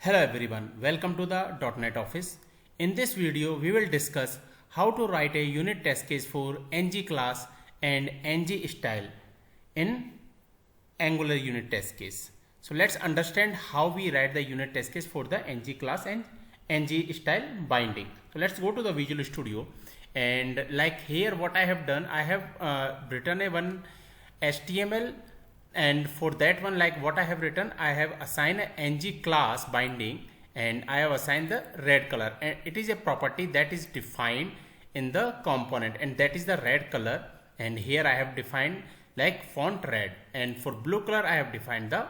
Hello everyone, welcome to the .NET Office. In this video, we will discuss how to write a unit test case for ng class and ng style in Angular unit test case. So let's understand how we write the unit test case for the ng class and ng style binding. So let's go to the Visual Studio, and like here what I have done, I have written a one HTML, and for that one, like what I have written, I have assigned a ng class binding and I have assigned the red color, and it is a property that is defined in the component, and that is the red color. And here I have defined like font red, and for blue color I have defined the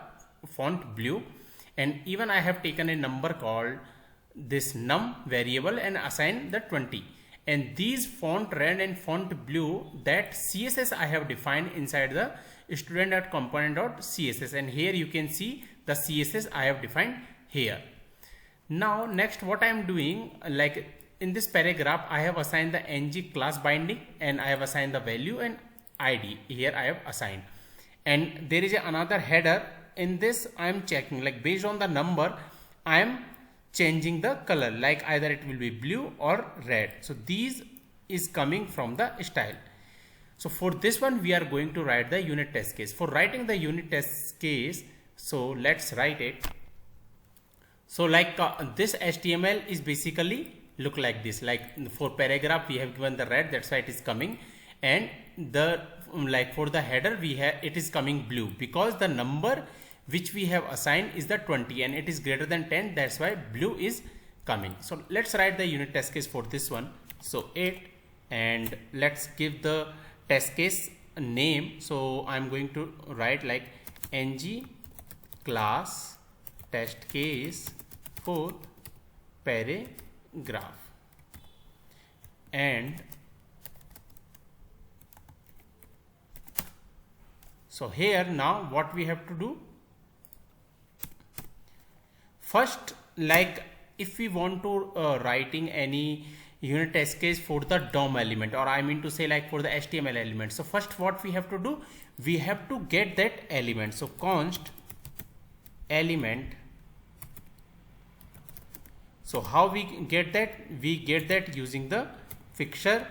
font blue, and even I have taken a number called this num variable and assigned the 20. And these font red and font blue, that CSS I have defined inside the student.component.css, and here you can see the CSS I have defined here. Now next what I am doing, like in this paragraph I have assigned the ng class binding and I have assigned the value and ID here I have assigned, and there is another header. In this I am checking, like based on the number I am changing the color, like either it will be blue or red. So these is coming from the style. So for this one we are going to write the unit test case. For writing the unit test case, so let's write it. So like this HTML is basically look like this, like for paragraph we have given the red, that's why it is coming, and the like for the header we have, it is coming blue because the number which we have assigned is the 20 and it is greater than 10, that's why blue is coming. So let's write the unit test case for this one. So and let's give the test case name. So I'm going to write like ng class test case for paragraph, and so here now what we have to do, first, like if we want to writing any unit test case for the DOM element, or I mean to say like for the HTML element, so first what we have to do, we have to get that element. So const element. So how we get that? We get that using the fixture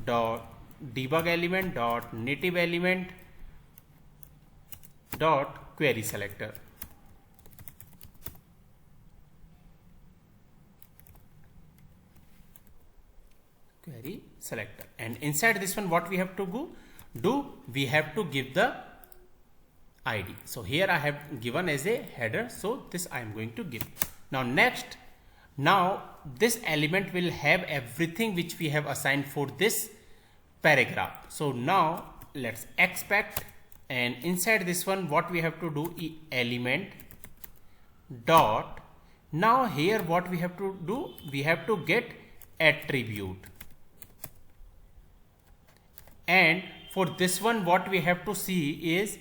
dot debug element dot native element dot query selector. Query selector, and inside this one what we have to do, we have to give the ID. So here I have given as a header, so this I am going to give. Now next, now this element will have everything which we have assigned for this paragraph. So now let's expect, and inside this one what we have to do, element dot, now here what we have to do, we have to get attribute, and for this one what we have to see is,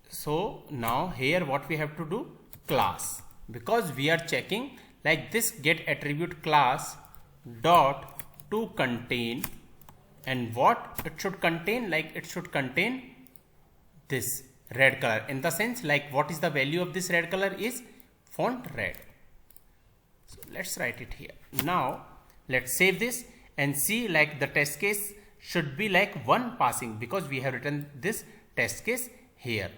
so now here what we have to do, class, because we are checking like this get attribute class dot to contain, and what it should contain, like it should contain this red color, in the sense like what is the value of this red color is font red. So let's write it here. Now let's save this and see, like the test case should be like one passing because we have written this test case here.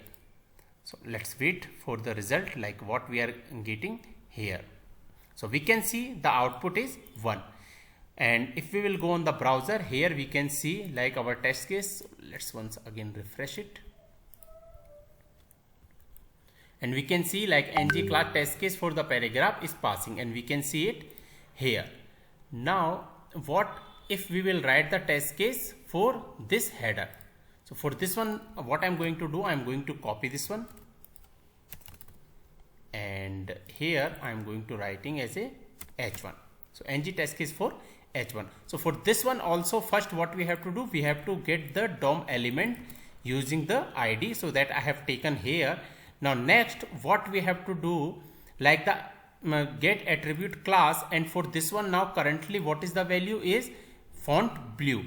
So let's wait for the result, like what we are getting here. So we can see the output is 1, and if we will go on the browser, here we can see like our test case. Let's once again refresh it, and we can see like ng class test case for the paragraph is passing, and we can see it here. Now what if we will write the test case for this header? So for this one what I'm going to do, I'm going to copy this one, and here I'm going to writing as a h1. So ng test case for h1. So for this one also, first what we have to do, we have to get the DOM element using the ID, so that I have taken here. Now next what we have to do, like the get attribute class, and for this one now currently what is the value is font blue.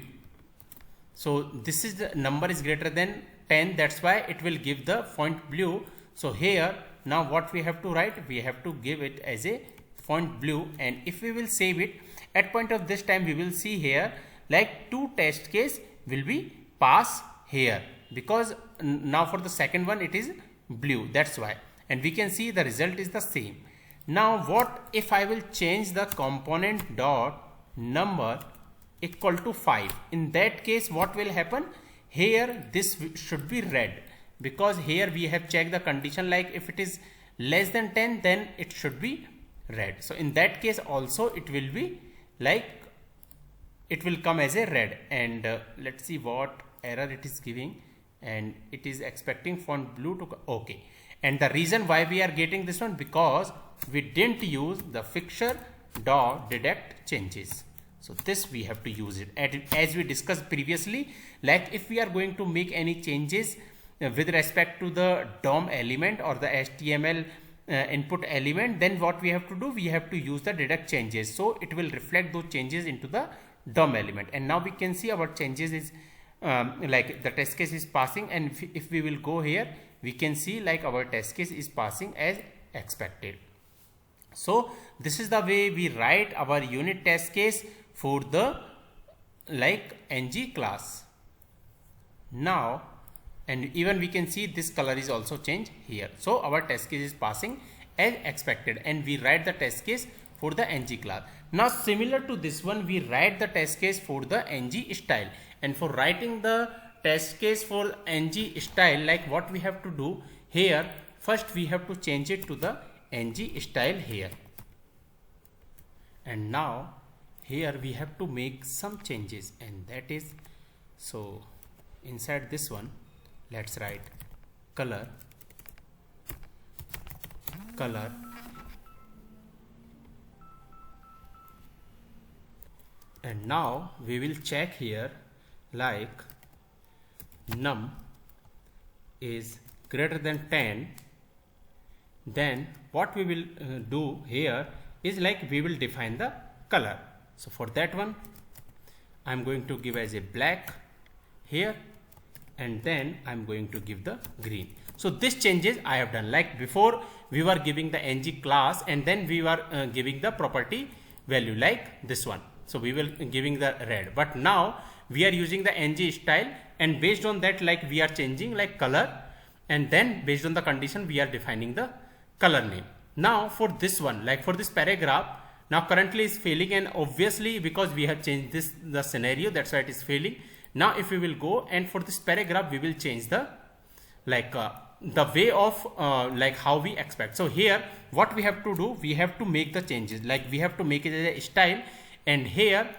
So this is the number is greater than 10, that's why it will give the font blue. So here Now what we have to write, we have to give it as a font blue, and if we will save it, at point of this time we will see here like two test case will be pass here, because now for the second one it is blue, that's why, and we can see the result is the same. Now what if I will change the component dot number equal to 5? In that case what will happen, here this should be red, because here we have checked the condition, like if it is less than 10 then it should be red. So in that case also it will be like, it will come as a red. And let's see what error it is giving, and it is expecting font blue to okay. And the reason why we are getting this one, because we didn't use the fixture dot detect changes. So this we have to use it. And as we discussed previously, like if we are going to make any changes with respect to the DOM element or the HTML input element, then what we have to do, we have to use the detect changes, so it will reflect those changes into the DOM element. And now we can see our changes is like the test case is passing, and if we will go here, we can see like our test case is passing as expected. So this is the way we write our unit test case for the like ng class. Now, and even we can see this color is also changed here. So our test case is passing as expected, and we write the test case for the ng class. Now similar to this one, we write the test case for the ng style. And for writing the test case for ng style, like what we have to do here, first we have to change it to the ng style here. And now here we have to make some changes, and that is, so inside this one, let's write color, and now we will check here like num is greater than 10. Then what we will do here is like we will define the color. So for that one I'm going to give as a black here, and then I'm going to give the green. So this changes I have done. Like before we were giving the ng class, and then we were giving the property value like this one. So we will giving the red, but now we are using the ng style, and based on that like we are changing like color, and then based on the condition we are defining the color name. Now for this one, like for this paragraph, now currently is failing, and obviously because we have changed this the scenario, that's why it is failing. Now if we will go and for this paragraph we will change the like the way of like how we expect. So here what we have to do, we have to make the changes, like we have to make it as a style. And here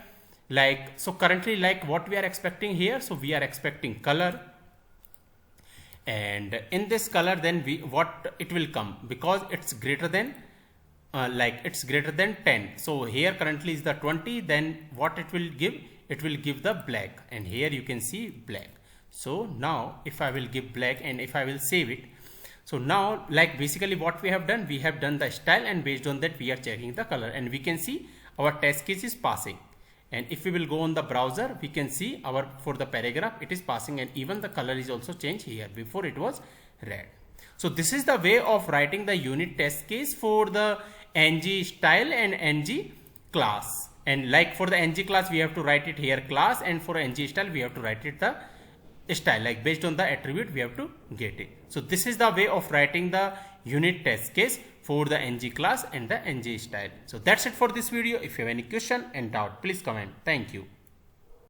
like, so currently like what we are expecting here, so we are expecting color, and in this color then we what it will come, because it's greater than like it's greater than 10. So here currently is the 20, then what it will give, it will give the black, and here you can see black. So now if I will give black and if I will save it, so now like basically what we have done, we have done the style, and based on that we are checking the color, and we can see our test case is passing. And if we will go on the browser, we can see our for the paragraph it is passing, and even the color is also changed here. Before it was red. So this is the way of writing the unit test case for the ng style and ng class. And like for the ng class we have to write it here class, and for ng style we have to write it the style, like based on the attribute we have to get it. So this is the way of writing the unit test case for the ng class and the ng style. So that's it for this video. If you have any question and doubt, please comment. Thank you.